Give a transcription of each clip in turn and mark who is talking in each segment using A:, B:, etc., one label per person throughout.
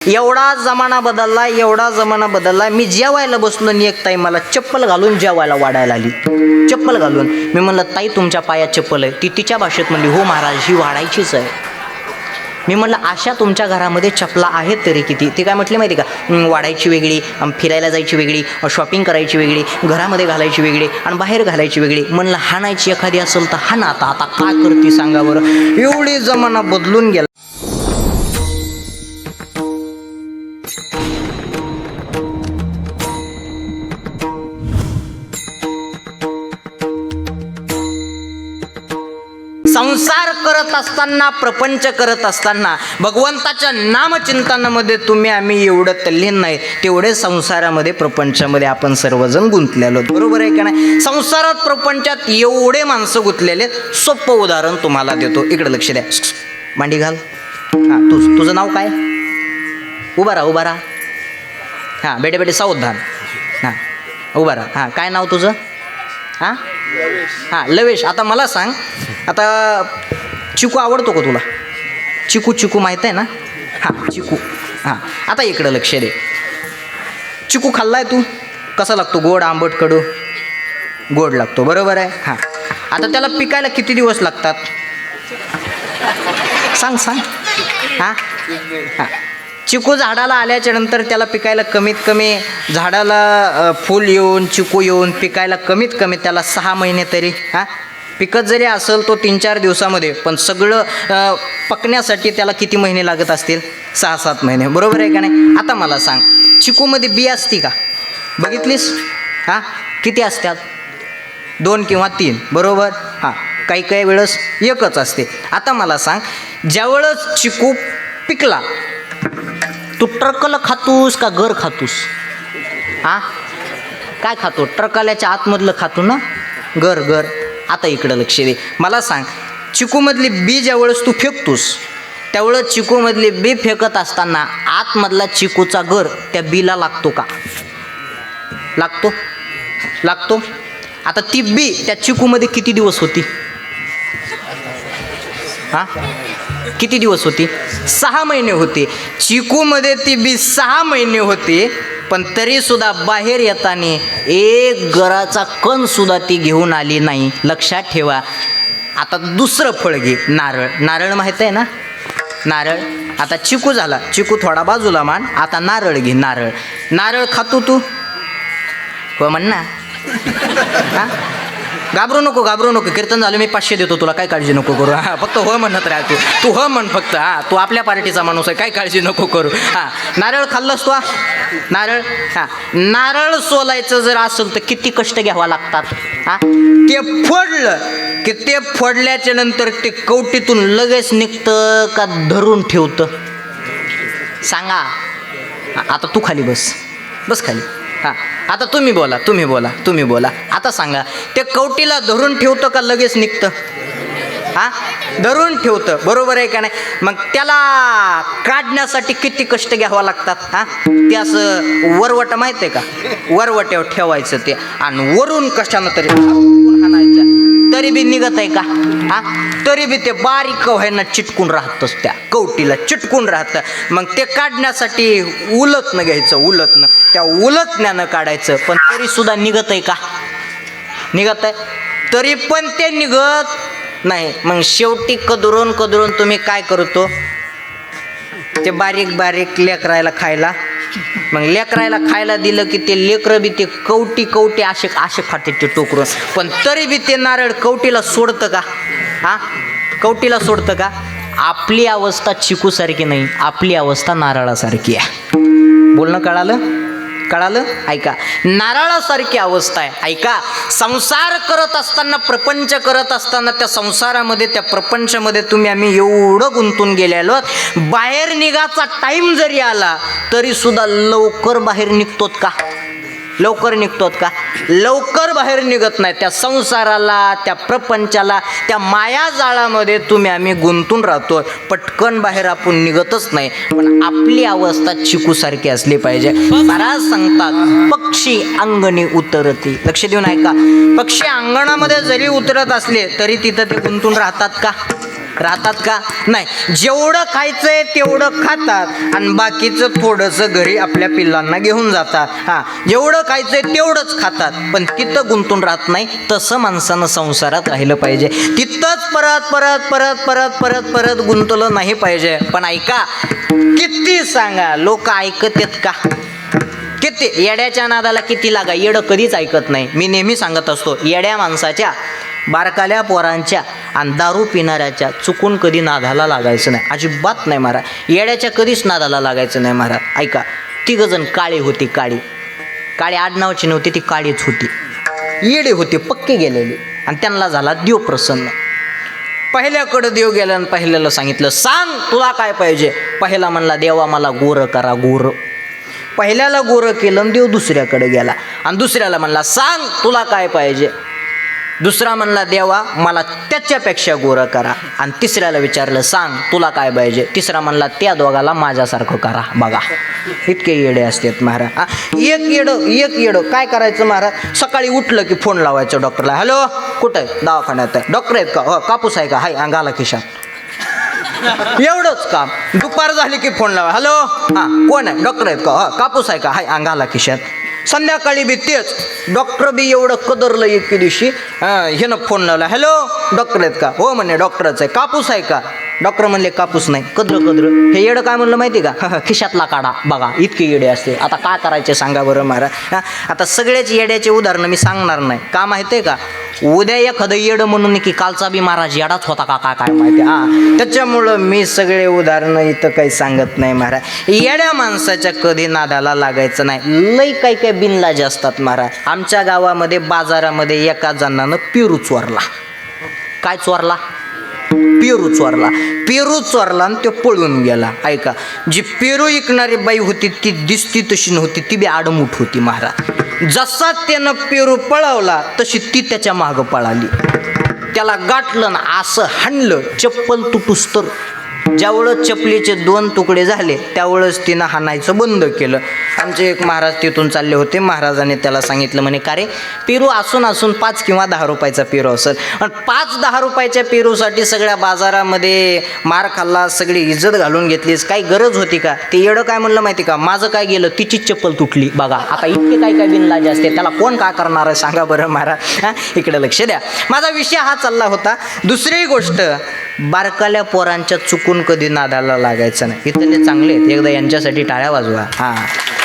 A: एवढा जमाना बदलला, एवढा जमाना बदलला. मी जेवायला बसलो आणि एक ताई मला चप्पल घालून जेवायला वाढायला आली, चप्पल घालून. मी म्हणलं ताई तुमच्या पायात चप्पल आहे? ती तिच्या भाषेत म्हणली हो महाराज ही वाढायचीच आहे. मी म्हणलं अशा तुमच्या घरामध्ये चपला आहेत तरी किती? ती काय म्हटली माहिती का, वाढायची वेगळी, फिरायला जायची वेगळी, शॉपिंग करायची वेगळी, घरामध्ये घालायची वेगळी आणि बाहेर घालायची वेगळी. म्हणलं हाणायची एखादी असेल तर हाना. आता काय करते सांगा बरं, एवढी जमाना बदलून गेला. संसार करत असताना, प्रपंच करत असताना भगवंताच्या नामचिंतनामध्ये तुम्ही आम्ही एवढं तल्लीन नाही, तेवढे संसारामध्ये प्रपंचामध्ये आपण सर्वजण गुंतलेलो. बरोबर आहे का नाही? संसारात प्रपंचात एवढे माणसं गुंतलेले. सोपं उदाहरण तुम्हाला देतो, इकडे लक्ष द्या. मांडी घाल. हां तुझं नाव काय? उभा राहा. हां बेटे सावधान. हां उभा राहा. हां काय नाव तुझं? हां लवेश. आता मला सांग, आता चिकू आवडतो का तुला? चिकू माहीत आहे ना? हां चिकू. हां आता इकडं लक्ष दे. चिकू खाल्लाय तू? कसा लागतो? गोड, आंबट, कडू? गोड लागतो. बरोबर आहे. हां आता त्याला पिकायला किती दिवस लागतात? सांग. हां चिकू झाडाला आल्याच्या नंतर त्याला पिकायला कमीत कमी, झाडाला फूल येऊन चिकू येऊन पिकायला कमीत कमी त्याला 6 महिने तरी. हां पिकत जरी असेल तो 3-4 दिवसामध्ये, पण सगळं पकण्यासाठी त्याला किती महिने लागत असतील? 6-7 महिने. बरोबर आहे का नाही? आता मला सांग, चिकूमध्ये बी असती का? बघितलीस? हां किती असतात? 2 किंवा 3. बरोबर. हां काही वेळेस एकच असते. आता मला सांग, ज्यावेळेस चिकू पिकला तू ट्रकलं खातोस का गर खातोस? हां काय खातो? ट्रकाल्याच्या आतमधलं खातो ना, गर. आता इकडं लक्ष दे. मला सांग, चिकूमधली बी ज्यावेळेस तू फेकतोस त्यावेळेस चिकूमधली बी फेकत असताना आतमधला चिकूचा गर त्या बीला लागतो का? लागतो. आता ती बी त्या चिकूमध्ये किती दिवस होती? हां किती दिवस होती? 6 महिने होते. चिकूमध्ये ती बी 6 महिने होते, पण तरीसुद्धा बाहेर येताना एक गराचा कण सुद्धा ती घेऊन आली नाही. लक्षात ठेवा. आता दुसरं फळ घे, नारळ माहीत आहे ना? नारळ. आता चिकू झाला, चिकू थोडा बाजूला मान. आता नारळ घे. नारळ खातो तू? हो म्हण ना. हां घाबरू नको. कीर्तन झालं, मी 500 देतो तुला, काय काळजी नको करू. हां फक्त हो म्हणत राहा तू हो म्हण फक्त. हां तू आपल्या पार्टीचा माणूस आहे, काय काळजी नको करू. हां नारळ खाल्लंस तू? नारळ. हां नारळ सोलायचं जर असेल तर किती कष्ट घ्यावा लागतात? हां ते फोडलं की ते फोडल्याच्या नंतर ते कवटीतून लगेच निघतं का धरून ठेवतं? सांगा. आता तू खाली बस खाली. हां आता तुम्ही बोला. आता सांगा, ते कवटीला धरून ठेवतं का लगेच निघतं? हां धरून ठेवतं. बरोबर आहे का नाही? मग त्याला काढण्यासाठी किती कष्ट घ्यावा लागतात? हां ते असं वरवट माहीत आहे का? वरवट्यावर ठेवायचं ते, आणि वरून कशानं तरी हाणायचं, तरी बी निघत आहे का? हां तरी बी ते बारीक व्हायना चिटकून राहतंच, त्या कवटीला चिटकून राहतं. मग ते काढण्यासाठी उलटणं घ्यायचं, त्या उलटण्यानं काढायचं, पण तरी सुद्धा निघत आहे का? निघत आहे. तरी पण ते निघत नाही. मग शेवटी कदरून तुम्ही काय करतो? ते बारीक लेकरायला खायला, मग लेकरायला खायला दिलं की ते लेकरं बी ते कवटी असे खाते ते टोकरून, पण तरी बी ते नारळ कवटीला सोडतं का? हां कवटीला सोडतं का? आपली अवस्था चिकूसारखी नाही, आपली अवस्था नारळासारखी आहे. बोलणं कळालं? ऐका, नारळासारखी अवस्था आहे. ऐका, संसार करत असताना, प्रपंच करत असताना, त्या संसारामध्ये, त्या प्रपंचामध्ये तुम्ही आम्ही एवढं गुंतून गेलेलो, बाहेर निघाचा टाईम जरी आला तरी सुद्धा लवकर बाहेर निघतोत का? लवकर बाहेर निघत नाही. त्या संसाराला, त्या प्रपंचाला, त्या मायाजाळामध्ये तुम्ही आम्ही गुंतून राहतो. पटकन बाहेर आपण निघतच नाही. पण आपली अवस्था चिकूसारखी असली पाहिजे. महाराज सांगतात, पक्षी अंगणी उतरती. लक्ष देऊन ऐका, पक्षी अंगणामध्ये जरी उतरत असले तरी तिथं ते गुंतून राहतात का? राहतात का? नाही. जेवढं खायचंय तेवढं खातात आणि बाकीचं थोडंसं घरी आपल्या पिल्लांना घेऊन जातात. हां, जेवढं खायचंय तेवढंच खातात, पण तिथं गुंतून राहत नाही. तसं माणसानं संसारात राहिलं पाहिजे. तिथंच परत परत परत परत परत परत गुंतवलं नाही पाहिजे. पण ऐका, किती सांगा, लोक ऐकत आहेत का? किती येड्याच्या नादाला किती लागा, येडं कधीच ऐकत नाही. मी नेहमी सांगत असतो, येड्या माणसाच्या, बारकाल्या पोरांच्या आणि दारू पिणाऱ्याच्या चुकून कधी नादाला लागायचं नाही. अजिबात नाही महाराज. येड्याच्या कधीच नादाला लागायचं नाही महाराज. ऐका, तिघजण काळी होती. काळी आडनावाची नव्हती, ती काळीच होती. येडे होते, पक्के गेलेले. आणि त्यांना झाला देव प्रसन्न. पहिल्याकडे देव गेला आणि पहिल्याला सांगितलं, सांग तुला काय पाहिजे. पहिला म्हणला, देवा मला गोरं करा, गोरं. पहिल्याला गोरं केलं आणि देव दुसऱ्याकडे गेला. आणि दुसऱ्याला म्हणला, सांग तुला काय पाहिजे. दुसरा म्हणला, देवा मला त्याच्यापेक्षा गोरं करा. आणि तिसऱ्याला विचारलं, सांग तुला काय पाहिजे. तिसरा म्हणला, त्या दोघाला माझ्यासारखं करा. बघा, इतके येडे असतात महाराज. एक येडं काय करायचं महाराज, सकाळी उठलं की फोन लावायचं डॉक्टरला. हॅलो, कुठं आहे? दवाखान्यात आहे. डॉक्टर आहेत का? हो. कापूस आहे का? हाय, अंगाला खिशात. एवढंच काम. दुपार झाली की फोन लावा. हॅलो, हां, कोण आहे? डॉक्टर आहेत का? हो. कापूस आहे का? हाय, अंगाला खिशात. संध्याकाळी बी तेच. डॉक्टर बी एवढं कदरलं. एक दिवशी ह्यानं फोन लावला. हॅलो, डॉक्टर आहेत का? हो म्हणे, डॉक्टरच आहे. कापूस आहे का? डॉक्टर म्हणले, कापूस नाही. कदर. हे येडं काय म्हणलं माहिती का? खिशातला काढा. बघा, इतके येडे असते. आता काय करायचे सांगा बरं महाराज. आता सगळेच येड्याचे उदाहरणं मी सांगणार नाही. का माहिती आहे का? उद्या एखादं येडं म्हणून की कालचा बी महाराज येडाच होता का काय माहिती. त्याच्यामुळं मी सगळे उदाहरणं इथं काही सांगत नाही महाराज. येड्या माणसाच्या कधी नादाला लागायचं नाही. लई काही बिनलाज असतात महाराज. आमच्या गावामध्ये बाजारामध्ये एका जणानं पेरू चोरला. काय चोरला? पेरू चोरला आणि तो पळून गेला. ऐका, जी पेरू विकणारी बाई होती ती दिसती तशी नव्हती, ती बी आडमुठ होती महाराज. जसा त्यानं पेरू पळवला तशी ती त्याच्या मागं पळाली. त्याला गाठलं ना असं हाणलं, चप्पल तुटूस तर. ज्यावेळेस चपलीचे 2 तुकडे झाले त्यावेळेस तिनं हाणायचं बंद केलं. आमचे एक महाराज तिथून चालले होते. महाराजाने त्याला सांगितलं, म्हणे, का रे, पेरू असून 5 किंवा 10 रुपयाचा पेरू असेल आणि 5-10 रुपयाच्या पेरूसाठी सगळ्या बाजारामध्ये मार खाल्ला, सगळी इज्जत घालून घेतलीस, काही गरज होती का? ते येडं काय म्हणलं माहिती का? माझं काय गेलं, तिचीच चप्पल तुटली. बघा, आता इतके काय बिनलाज असते, त्याला कोण काय करणार आहे सांगा बरं महाराज. इकडे लक्ष द्या. माझा विषय हा चालला होता. दुसरी गोष्ट, बारकाल्या पोरांच्या चुकून कधी नादाला लागायचं नाही. इथले चांगले आहेत, एकदा यांच्यासाठी टाळ्या वाजवा. हां,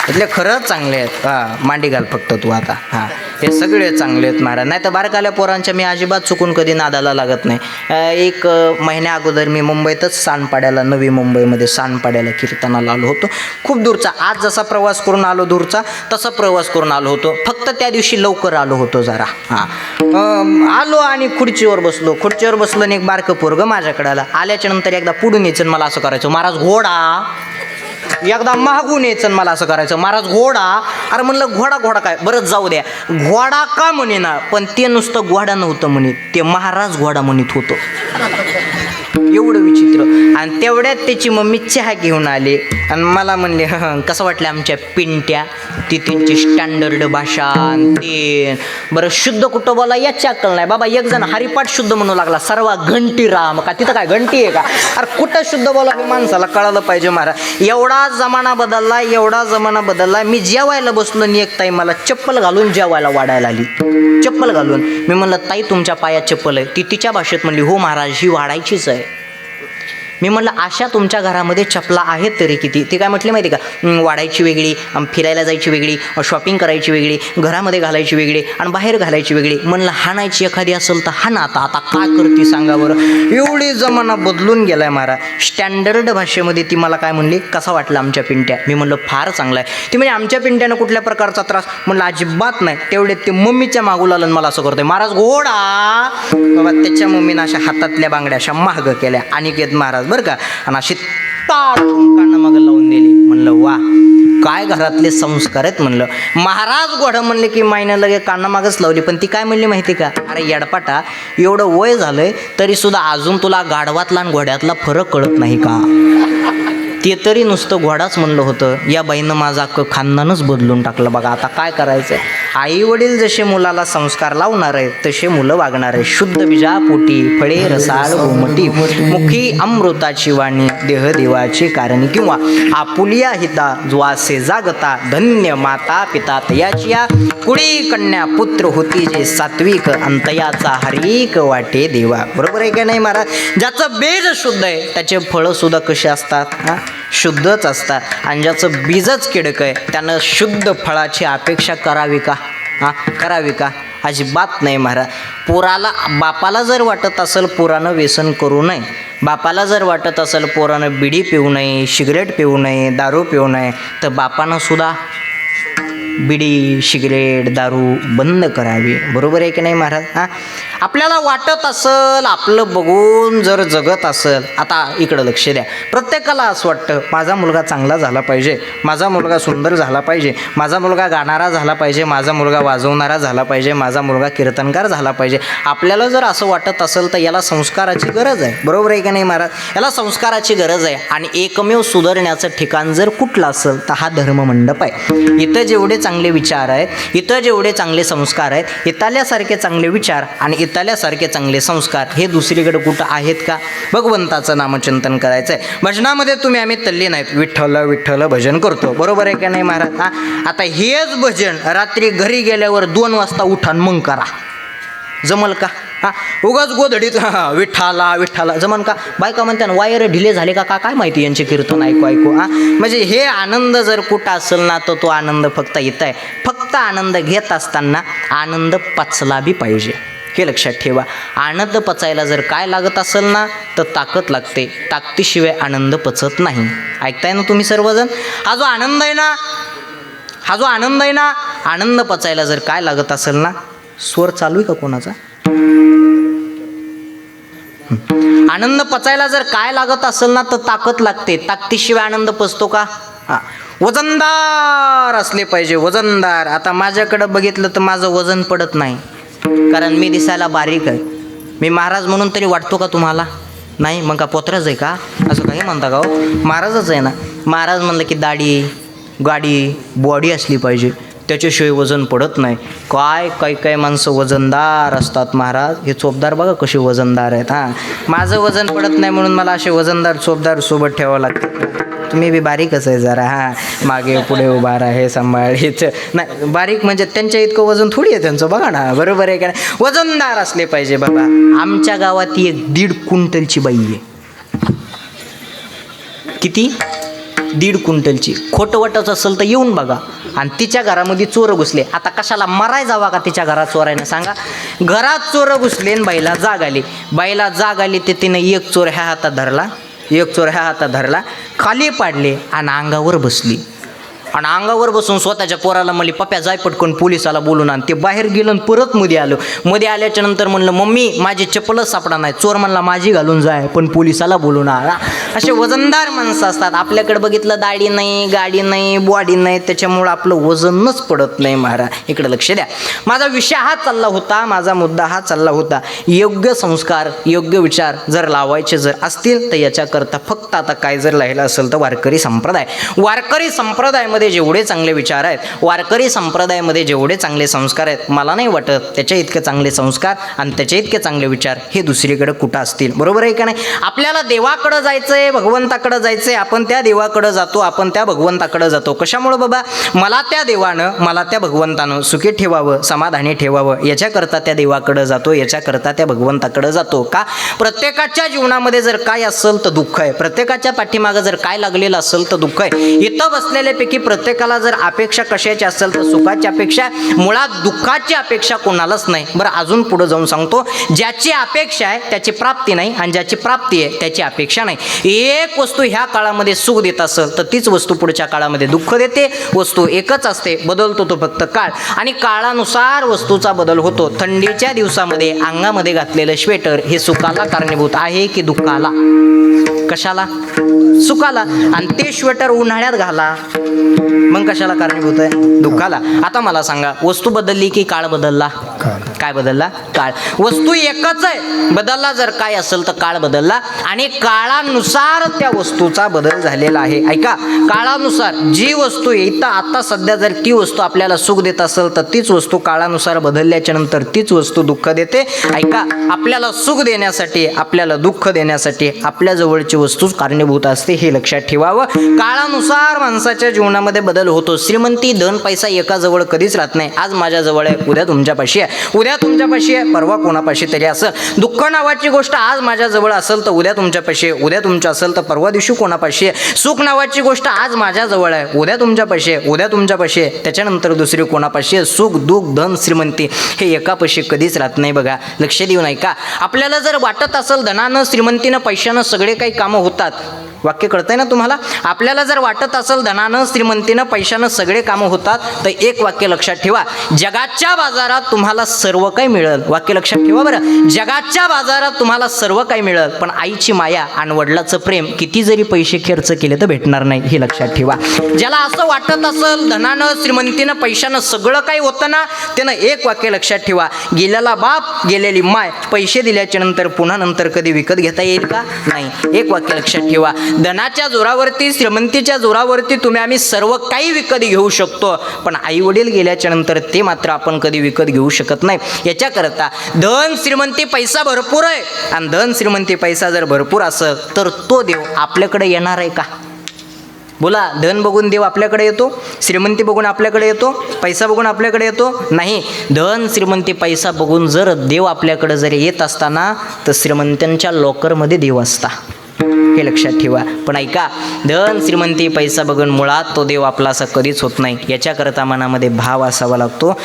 A: इथले खरंच चांगले आहेत. हां, मांडी घाल फक्त तू आता. हां, हे सगळे चांगले आहेत महाराज. नाही तर बारकाल्या पोरांच्या मी अजिबात चुकून कधी नादाला लागत नाही. एक महिन्या अगोदर मी मुंबईतच सांडपाड्याला, नवी मुंबईमध्ये सांडपाड्याला कीर्तनाला आलो होतो. खूप दूरचा, आज जसा प्रवास करून आलो दूरचा तसा प्रवास करून आलो होतो. फक्त त्या दिवशी लवकर आलो होतो जरा. हां, आलो आणि खुर्चीवर बसलो आणि एक बारकं पोरगं माझ्याकडे आलं. आल्याच्या नंतर एकदा पुढून यायचं मला असं करायचं, महाराज घोडा. एकदा मागून यायचं मला असं करायचं, महाराज घोडा. अरे म्हणलं, घोडा काय? बरंच जाऊ द्या. घोडा का म्हणे ना, पण ते नुसतं घोडा नव्हतं म्हणत, ते महाराज घोडा म्हणत होतो. एवढं विचित्र. आणि तेवढ्यात त्याची मम्मी चहा घेऊन आली आणि मला म्हणले, कसं वाटलं आमच्या पिंट्या. ती त्यांची स्टँडर्ड भाषा. ते बरं, शुद्ध कुठं बोला याची अक्कल नाही बाबा. एक जण हरिपाठ शुद्ध म्हणू लागला, सर्व घंटी राम. का तिथं काय घंटी आहे का? अरे कुठं शुद्ध बोला हे माणसाला कळालं पाहिजे महाराज. एवढा जमाना बदलला. मी जेवायला बसलो आणि एक ताई मला चप्पल घालून जेवायला वाढायला आली. चप्पल घालून. मी म्हणलं, ताई तुमच्या पायात चप्पल आहे? ती तिच्या भाषेत म्हणली, हो महाराज, ही वाढायचीच आहे. मी म्हणलं, अशा तुमच्या घरामध्ये चपला आहेत तरी किती? ती काय म्हटली माहिती का? वाढायची वेगळी, फिरायला जायची वेगळी, शॉपिंग करायची वेगळी, घरामध्ये घालायची वेगळी आणि बाहेर घालायची वेगळी. म्हणलं, हाणायची एखादी असेल तर हाण. आता काय करते सांगा बरं. एवढी जमाना बदलून गेलाय महाराज. स्टँडर्ड भाषेमध्ये ती मला काय म्हणली, कसा वाटला आमच्या पिंट्या? मी म्हणलं, फार चांगला आहे. ती म्हणजे आमच्या पिंट्यानं कुठल्या प्रकारचा त्रास? म्हणलं, अजिबात नाही. तेवढे ते मम्मीच्या मागू लागलं मला असं करतोय, महाराज घोडा. बाबा, त्याच्या मम्मीनं अशा हातातल्या बांगड्या अशा महाग केल्या. अनिकेत महाराज बरं का, आणि अशी ताडून काना मागं लावून दिली. म्हणलं, वा, काय घरातले संस्कार आहेत म्हणलं. महाराज घोडा म्हणले की मायनं लगे काना मागच लावली. पण ती काय म्हणली माहिती का? अरे येडपाटा, एवढं वय झालंय तरी सुद्धा अजून तुला गाढवातला आणि घोड्यातला फरक कळत नाही का? ते तरी नुसतं घोडाच म्हणलं होतं, या बाईनं माझं अख्खं खानदानच बदलून टाकलं. बघा आता काय करायचं. आई वडील जसे मुलाला संस्कार लावणार आहेत तसे मुलं वागणार आहे. शुद्ध बीजापोटी फळे रसाळ गोमटी, मुखी अमृताची वाणी, देह देवाची कारणी, किंवा आपुलिया हिता ज्वासे जागता, धन्य माता पिता तयाची या, कुळी कन्या पुत्र होती जे सात्विक, अंतयाचा हरिक वाटे देवा. बरोबर आहे का नाही महाराज. ज्याचं बीज शुद्ध आहे त्याचे फळं सुद्धा कसे असतात, हां शुद्धच असतात. आणि ज्याचं बीजच किडक आहे त्यानं शुद्ध फळाची अपेक्षा करावी का, हां करावी का, अजिबात नाही महाराज. बापाला जर वाटत असेल पोरानं व्यसन करू नये, बापाला जर वाटत असेल पोरानं बिडी पिऊ नये, सिगरेट पिऊ नये, दारू पिऊ नये, तर बापानं सुद्धा बिडी सिगरेट दारू बंद करावी. बरोबर आहे की नाही महाराज. हां आपल्याला वाटत असेल आपलं बघून जर जगत असेल, आता इकडं लक्ष द्या. प्रत्येकाला असं वाटतं माझा मुलगा चांगला झाला पाहिजे, माझा मुलगा सुंदर झाला पाहिजे, माझा मुलगा गाणारा झाला पाहिजे, माझा मुलगा वाजवणारा झाला पाहिजे, माझा मुलगा कीर्तनकार झाला पाहिजे. आपल्याला जर असं वाटत असेल तर याला संस्काराची गरज आहे. बरोबर आहे की नाही महाराज. याला संस्काराची गरज आहे. आणि एकमेव सुधारण्याचं ठिकाण जर कुठलं असेल तर हा धर्ममंडप आहे. इथं जेवढे चांगले विचार आहेत, इथं जेवढे चांगले संस्कार आहेत, इथल्यासारखे चांगले विचार आणि इथल्यासारखे चांगले संस्कार हे दुसरीकडे कुठं आहेत का. भगवंताचं नामचिंतन करायचं आहे. भजनामध्ये तुम्ही आम्ही तल्ली नाहीत, विठ्ठल विठ्ठल भजन करतो. बरोबर आहे का नाही महाराज. हां आता हेच भजन रात्री घरी गेल्यावर 2 वाजता उठान मग करा, जमल का. हां उगाच गोधडीत विठ्ठाला विठ्ठाला जमन का. बायका म्हणतात वायर ढिले झाले का काय माहिती यांचे कीर्तन ऐकू ऐकू. हां म्हणजे हे आनंद जर कुठं असेल ना तर तो आनंद फक्त इथं आहे. फक्त आनंद घेत असताना आनंद पचला बी पाहिजे, हे लक्षात ठेवा. आनंद पचायला जर काय लागत असेल ना तर ताकद लागते, ताकदीशिवाय आनंद पचत नाही. ऐकताय ना तुम्ही सर्वजण. हा जो आनंद आहे ना, आनंद पचायला जर काय लागत असेल ना, स्वर चालू आहे का कोणाचा. आनंद पचायला जर काय लागत असेल ना तर ताकद लागते, ताकदीशिवाय आनंद पचतो का. हां वजनदार असले पाहिजे, वजनदार. आता माझ्याकडं बघितलं तर माझं वजन पडत नाही, कारण मी दिसायला बारीक आहे. मी महाराज म्हणून तरी वाटतो का तुम्हाला. नाही मग का पोत्रच आहे का असं काही म्हणता का हो. महाराजच आहे ना. महाराज म्हणलं की दाढी गाडी बॉडी असली पाहिजे, त्याच्याशिवाय वजन पडत नाही. काही माणसं वजनदार असतात महाराज. हे चोपदार बघा कसे वजनदार आहेत. हां माझं वजन पडत नाही म्हणून मला असे वजनदार चोपदार सोबत ठेवावं लागतं. तुम्ही बी बारीकच आहे जरा. हां मागे पुढे उभा राहा सांभाळायचं नाही. बारीक म्हणजे त्यांच्या इतकं वजन थोडी आहे त्यांचं. बघा ना बरोबर आहे का नाही. वजनदार असले पाहिजे बाबा. आमच्या गावात एक 1.5 क्विंटलची बाई आहे. किती 1.5 क्विंटलची. खोटं वाटत असेल तर येऊन बघा. आणि तिच्या घरामध्ये चोर घुसले. आता कशाला मराय जावा का तिच्या घरात चोरायनं सांगा. घरात चोर घुसले आणि बाईला जाग आली. बाईला जाग आली ते तिनं एक चोर ह्या हातात धरला, खाली पाडले आणि अंगावर बसली. आणि अंगावर बसून स्वतःच्या पोराला म्हणली पप्प्या जाय पटकन पोलिसाला बोलून आण. ते बाहेर गेलं आणि परत मध्ये आलं. मध्ये आल्याच्या नंतर म्हणलं मम्मी माझी चप्पलच सापडा नाही. चोर म्हणला माझी घालून जाय पण पोलिसाला बोलून आण. असे वजनदार माणसं असतात. आपल्याकडे बघितलं दाढी नाही, गाडी नाही, बॉडी नाही, त्याच्यामुळं आपलं वजनच पडत नाही महाराज. इकडे लक्ष द्या. माझा विषय हा चालला होता, माझा मुद्दा हा चालला होता. योग्य संस्कार योग्य विचार जर लावायचे जर असतील तर याच्याकरता फक्त आता काय जर राहिलं असेल तर वारकरी संप्रदायामध्ये जेवढे चांगले विचार आहेत, वारकरी संप्रदायामध्ये जेवढे चांगले संस्कार आहेत, मला नाही वाटत त्याच्या इतके चांगले संस्कार आणि त्याच्या इतके चांगले विचार हे दुसरीकडे कुठं असतील. बरोबर आहे का नाही. आपल्याला देवाकडं जायचंय, भगवंताकडं जायचंय, आपण त्या देवाकडं जातो, आपण त्या भगवंताकडं जातो. कशामुळं बाबा. मला त्या देवानं मला त्या भगवंतानं सुखी ठेवावं, समाधानी ठेवावं याच्याकरता त्या देवाकडं जातो, याच्याकरता त्या भगवंताकडं जातो. का प्रत्येकाच्या जीवनामध्ये जर काय असेल तर दुःख आहे, प्रत्येकाच्या पाठीमागं जर काय लागलेलं असेल तर दुःख आहे. इथं बसलेल्यापैकी प्रत्येकाला जर अपेक्षा कशाची असेल तर सुखाची अपेक्षा, मुळात दुःखाची अपेक्षा कोणालाच नाही. बरं अजून पुढे जाऊन सांगतो. ज्याची अपेक्षा आहे त्याची प्राप्ती नाही आणि ज्याची प्राप्ती आहे त्याची अपेक्षा नाही. एक वस्तू ह्या काळामध्ये सुख देत असेल तर तीच वस्तू पुढच्या काळामध्ये दुःख देते. वस्तू एकच असते, बदलतो तो फक्त काळ आणि काळानुसार वस्तूचा बदल होतो. थंडीच्या दिवसामध्ये अंगामध्ये घातलेलं स्वेटर हे सुखाला कारणीभूत आहे की दुःखाला. कशाला. सुखाला. आणि ते स्वेटर उन्हाळ्यात घाला मग कशाला कारणीभूत आहे. दुःखाला. आता मला सांगा वस्तू बदलली की काळ बदलला. काय बदलला? काळ. वस्तू एकच आहे, बदलला जर काय असेल तर काळ बदलला आणि काळानुसार त्या वस्तूचा बदल झालेला आहे. ऐका, काळानुसार जी वस्तू इथं आता सध्या जर ती वस्तू आपल्याला सुख देत असेल तर तीच वस्तू काळानुसार बदलल्याच्या नंतर तीच वस्तू दुःख देते. ऐका, आपल्याला सुख देण्यासाठी, आपल्याला दुःख देण्यासाठी आपल्या जवळची वस्तू कारणीभूत असते, हे लक्षात ठेवावं. काळानुसार माणसाच्या जीवनामध्ये बदल होतो. श्रीमंती, धन, पैसा एका जवळ कधीच राहत नाही. आज माझ्या जवळ आहे, उद्या तुमच्यापाशी आहे, उद्या तुमच्यापाशी आहे, परवा कोणापाशी तरी असं. दुःख नावाची गोष्ट आज माझ्या जवळ असेल तर उद्या तुमच्यापाशी आहे, उद्या तुमच्या असेल तर परवा दिवशी कोणापाशी आहे. सुख नावाची गोष्ट आज माझ्या जवळ आहे, उद्या तुमच्यापाशी आहे, उद्या तुमच्यापाशी आहे, त्याच्यानंतर दुसरी कोणापाशी आहे. सुख, दुःख, धन, श्रीमंती हे एकापाशी कधीच राहत नाही. बघा, लक्ष देऊन ऐका. आपल्याला जर वाटत असेल धनानं, श्रीमंतीनं, पैशानं सगळे काही कामं होतात, वाक्य कळतंय ना तुम्हाला? आपल्याला जर वाटत असेल धनानं, श्रीमंतीनं, पैशानं सगळे कामं होतात तर एक वाक्य लक्षात ठेवा, जगाच्या बाजारात तुम्हाला सर्व काही मिळेल. वाक्य लक्षात ठेवा बरं, जगाच्या बाजारात तुम्हाला सर्व काही मिळेल, पण आईची माया आणि वडिलाचं प्रेम किती जरी पैसे खर्च केले तर भेटणार नाही, हे लक्षात ठेवा. ज्याला असं वाटत असेल धनानं, श्रीमंतीनं, पैशानं सगळं काही होतं ना, त्यानं एक वाक्य लक्षात ठेवा, गेलेला बाप, गेलेली माय, पैसे दिल्याच्या नंतर पुन्हा नंतर कधी विकत घेता येईल का? नाही. एक वाक्य लक्षात ठेवा, धनाच्या जोरावरती, श्रीमंतीच्या जोरावरती आम्ही सर्व काही विकत घेऊ शकतो, पण आई वडील गेल्याच्या नंतर ते मात्र आपण कधी विकत घेऊ शकत नाही. याच्याकरता धन, श्रीमंती, पैसा भरपूर आहे आणि धन, श्रीमंती, पैसा जर भरपूर असेल तर तो देव आपल्याकडे येणार आहे का? बोला, धन बघून देव आपल्याकडे येतो, श्रीमंती बघून आपल्याकडे येतो, पैसा बघून आपल्याकडे येतो? नाही. धन, श्रीमंती, पैसा बघून जर देव आपल्याकडे जर येत असताना तर श्रीमंतांच्या लॉकरमध्ये देव असता, हे लक्षात ठेवा. पण ऐका, धन, श्रीमंती, पैसा बघून मुळात तो देव आपला असा कधीच होत नाही. याच्याकरता मनामध्ये भाव असावा लागतो.